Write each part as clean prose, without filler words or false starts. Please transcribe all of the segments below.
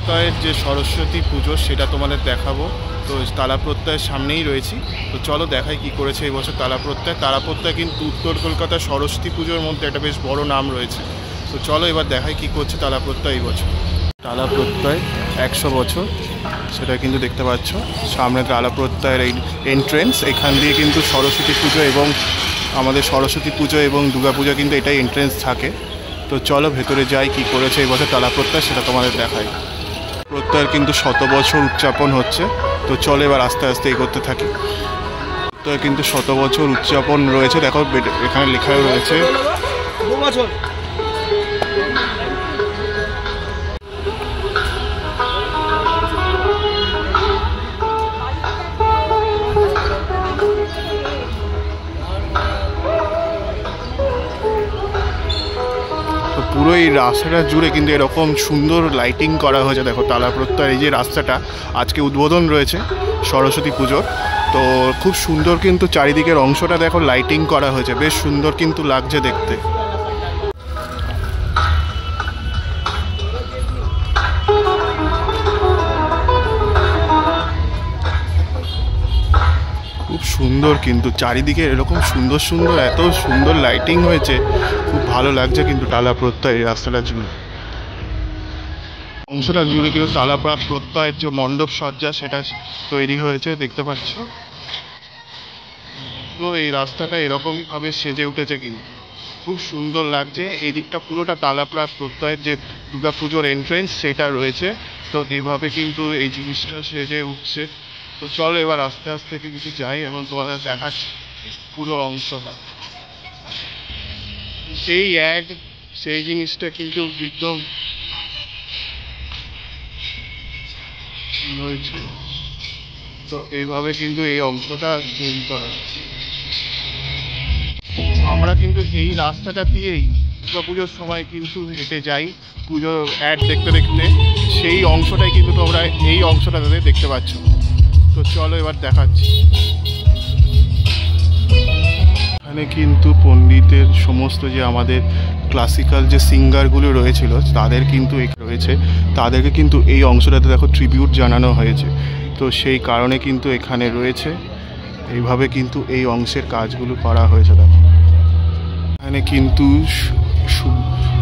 প্রত্যয়ের যে সরস্বতী পুজো সেটা তোমাদের দেখাবো। তো তালা প্রত্যয়ের সামনেই রয়েছি, তো চলো দেখাই কি করেছে এই বছর তালা প্রত্যয়। তালা প্রত্যয় কিন্তু উত্তর কলকাতার সরস্বতী পুজোর মধ্যে একটা বেশ বড় নাম রয়েছে। তো চলো এবার দেখাই কি করছে তালা প্রত্যয় এই বছর। তালা প্রত্যয় 100 বছর, সেটা কিন্তু দেখতে পাচ্ছ সামনে তালা প্রত্যয়ের এই এন্ট্রেন্স। এখান দিয়ে কিন্তু সরস্বতী পুজো এবং আমাদের সরস্বতী পুজো এবং দুর্গা পুজো কিন্তু এটাই এন্ট্রেন্স থাকে। তো চলো ভেতরে যাই, কি করেছে এই বছর তালা প্রত্যয় সেটা তোমাদের দেখাই। প্রত্যয়ের কিন্তু 100 বছর উদযাপন হচ্ছে, তো চলো এবার আস্তে আস্তে এগোতে থাকি। প্রত্যয় কিন্তু 100 বছর উদযাপন রয়েছে, দেখো এখানে লেখাও রয়েছে। পুরো এই রাস্তাটা জুড়ে কিন্তু এরকম সুন্দর লাইটিং করা হয়েছে। দেখো তালা প্রত্যয় এই যে রাস্তাটা আজকে উদ্বোধন রয়েছে সরস্বতী পুজোর, তো খুব সুন্দর কিন্তু চারিদিকের অংশটা দেখো লাইটিং করা হয়েছে, বেশ সুন্দর কিন্তু লাগছে দেখতে। খুব সুন্দর কিন্তু চারিদিকে এরকম সুন্দর সুন্দর এত সুন্দর লাইটিং হয়েছে, খুব ভালো লাগছে কিন্তু তালা প্রত্যয় এই রাস্তাটা জুড়ে। অংশটা জুড়ে কিন্তু তালা প্রত্যয়ের যে মণ্ডপ সজ্জা সেটা তৈরি হয়েছে দেখতে পাচ্ছ। তো এই রাস্তাটা এরকমই ভাবে সেজে উঠেছে কিন্তু খুব সুন্দর লাগছে। এই দিকটা পুরোটা তালা প্রত্যয়ের যে দুর্গা পুজোর এন্ট্রেন্স সেটা রয়েছে, তো এইভাবে কিন্তু এই জিনিসটা সেজে উঠছে। তো চলো এবার আস্তে আস্তে কিছু যাই এবং তোমাদের দেখাচ্ছি পুরো অংশটা। সেই জিনিসটা কিন্তু একদম রয়েছে। তো এইভাবে কিন্তু এই অংশটা তৈরি করা। আমরা কিন্তু এই রাস্তাটা দিয়েই দুর্গা পুজোর সময় কিন্তু হেঁটে যাই পুজো অ্যাড দেখতে দেখতে, সেই অংশটাই কিন্তু তোমরা এই অংশটাতে দেখতে পাচ্ছ। তো চলো এবার দেখাচ্ছি। এখানে কিন্তু পণ্ডিতের সমস্ত যে আমাদের ক্লাসিক্যাল যে সিঙ্গারগুলো রয়েছিল তাদের কিন্তু রয়েছে, তাদেরকে কিন্তু এই অংশটাতে দেখো ট্রিবিউট জানানো হয়েছে। তো সেই কারণে কিন্তু এখানে রয়েছে, এইভাবে কিন্তু এই অংশের কাজগুলো করা হয়েছে। দেখো এখানে কিন্তু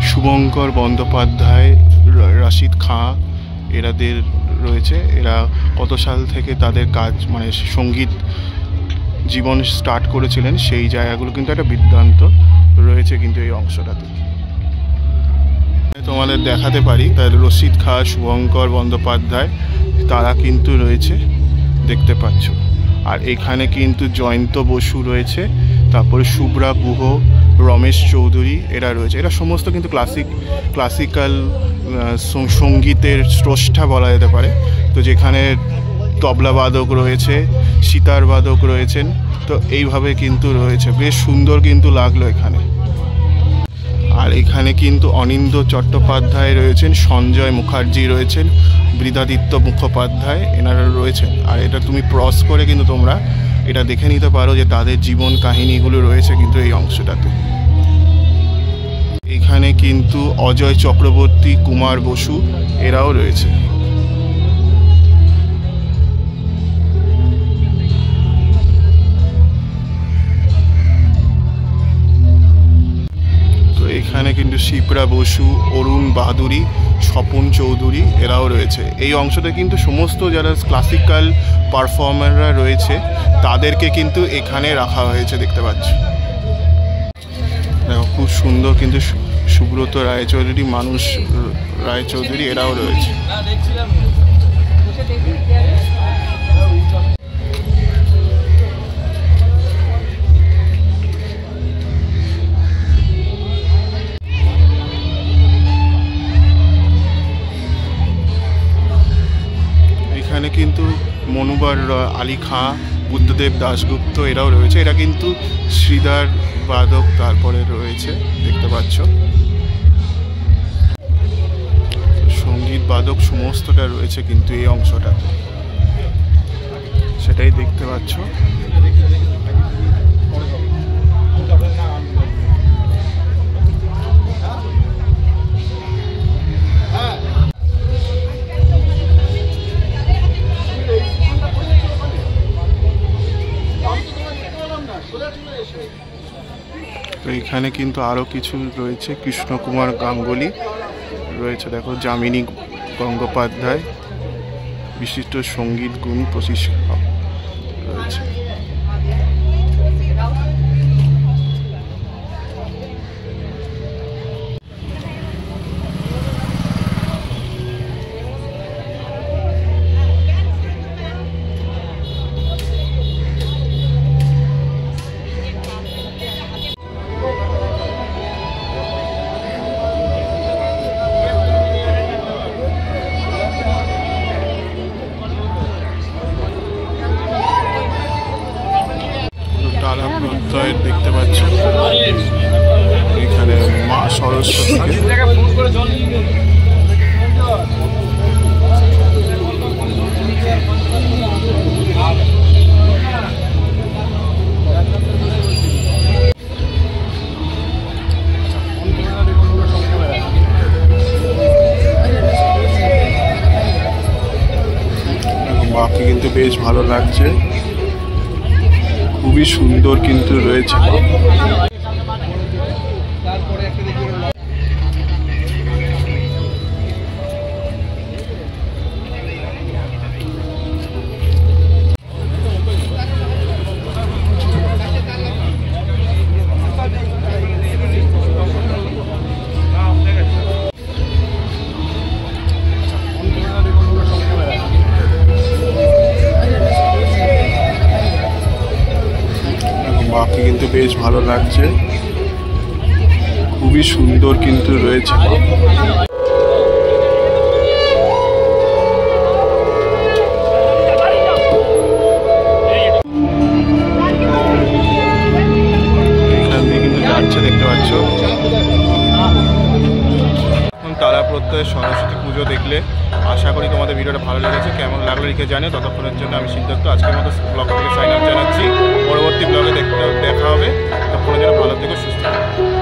শুভঙ্কর বন্দ্যোপাধ্যায়, রাশিদ খাঁ এরাদের রয়েছে। এরা কত সাল থেকে তাদের কাজ মানে সঙ্গীত জীবন স্টার্ট করেছিলেন সেই জায়গাগুলো কিন্তু একটা বৃত্তান্ত রয়েছে কিন্তু এই অংশটাতে। তোমাদের দেখাতে পারি তাহলে রশিদ খাঁ, শুভঙ্কর বন্দ্যোপাধ্যায় তারা কিন্তু রয়েছে দেখতে পাচ্ছ। আর এখানে কিন্তু জয়ন্ত বসু রয়েছে, তারপরে শুভ্রা গুহ, রমেশ চৌধুরী এরা রয়েছে। এরা সমস্ত কিন্তু ক্লাসিক্যাল সঙ্গীতের স্রষ্টা বলা যেতে পারে। তো যেখানে তবলা বাদক রয়েছে, সিতার বাদক রয়েছেন, তো এইভাবে কিন্তু রয়েছে, বেশ সুন্দর কিন্তু লাগলো এখানে। আর এখানে কিন্তু অনিন্দ্য চট্টোপাধ্যায় রয়েছেন, সঞ্জয় মুখার্জি রয়েছেন, বৃদাদিত্য মুখোপাধ্যায় এনারা রয়েছেন। আর এটা তুমি ক্রস করে কিন্তু তোমরা এটা দেখে নিতে পারো যে তাদের জীবন কাহিনীগুলো রয়েছে কিন্তু এই অংশটাতে। এখানে কিন্তু অজয় চক্রবর্তী, কুমার বসু এরাও রয়েছে। এখানে কিন্তু শিপ্রা বসু, অরুণ বাহাদুরি, স্বপন চৌধুরী এরাও রয়েছে। এই অংশতে কিন্তু সমস্ত যারা ক্লাসিক্যাল পারফর্মাররা রয়েছে তাদেরকে কিন্তু এখানে রাখা হয়েছে দেখতে পাচ্ছি। দেখো খুব সুন্দর কিন্তু সুব্রত রায়চৌধুরী, মানুষ রায়চৌধুরী এরাও রয়েছে। এখানে কিন্তু মনুবার আলী খাঁ, বুদ্ধদেব দাশগুপ্ত এরাও রয়েছে। এরা কিন্তু শ্রীদার বাদক তারপরে রয়েছে দেখতে পাচ্ছ। সঙ্গীত বাদক সমস্তটা রয়েছে কিন্তু এই অংশটাতে, সেটাই দেখতে পাচ্ছ। তো এখানে কিন্তু আরও কিছু রয়েছে, কৃষ্ণকুমার গাঙ্গুলি রয়েছে, দেখো যামিনী গঙ্গোপাধ্যায় বিশিষ্ট সঙ্গীত গুণ প্রশিক্ষক রয়েছে। দেখতে পাচ্ছ এখানে মা সরস্বতী মাকে কিন্তু বেশ ভালো লাগছে, খুবই সুন্দর কিন্তু রয়েছে। মাকে কিন্তু বেশ ভালো লাগছে, খুবই সুন্দর কিন্তু রয়েছে। এখান দিয়ে কিন্তু যাচ্ছে, দেখতে পাচ্ছ। তারা প্রত্যয় সরস্বতী পুজো দেখলে আশা করি তোমাদের ভিডিওটা ভালো লেগেছে। কেমন লাগলো লিখে জানিও। ততক্ষণের জন্য আমি সিদ্ধার্থ আজকের মতো ব্লগ থেকে সাইন আপ জানাচ্ছি। পরবর্তী ব্লগে দেখা হবে। ততক্ষণের জন্য ভালো থেকো, সুস্থ থেকো।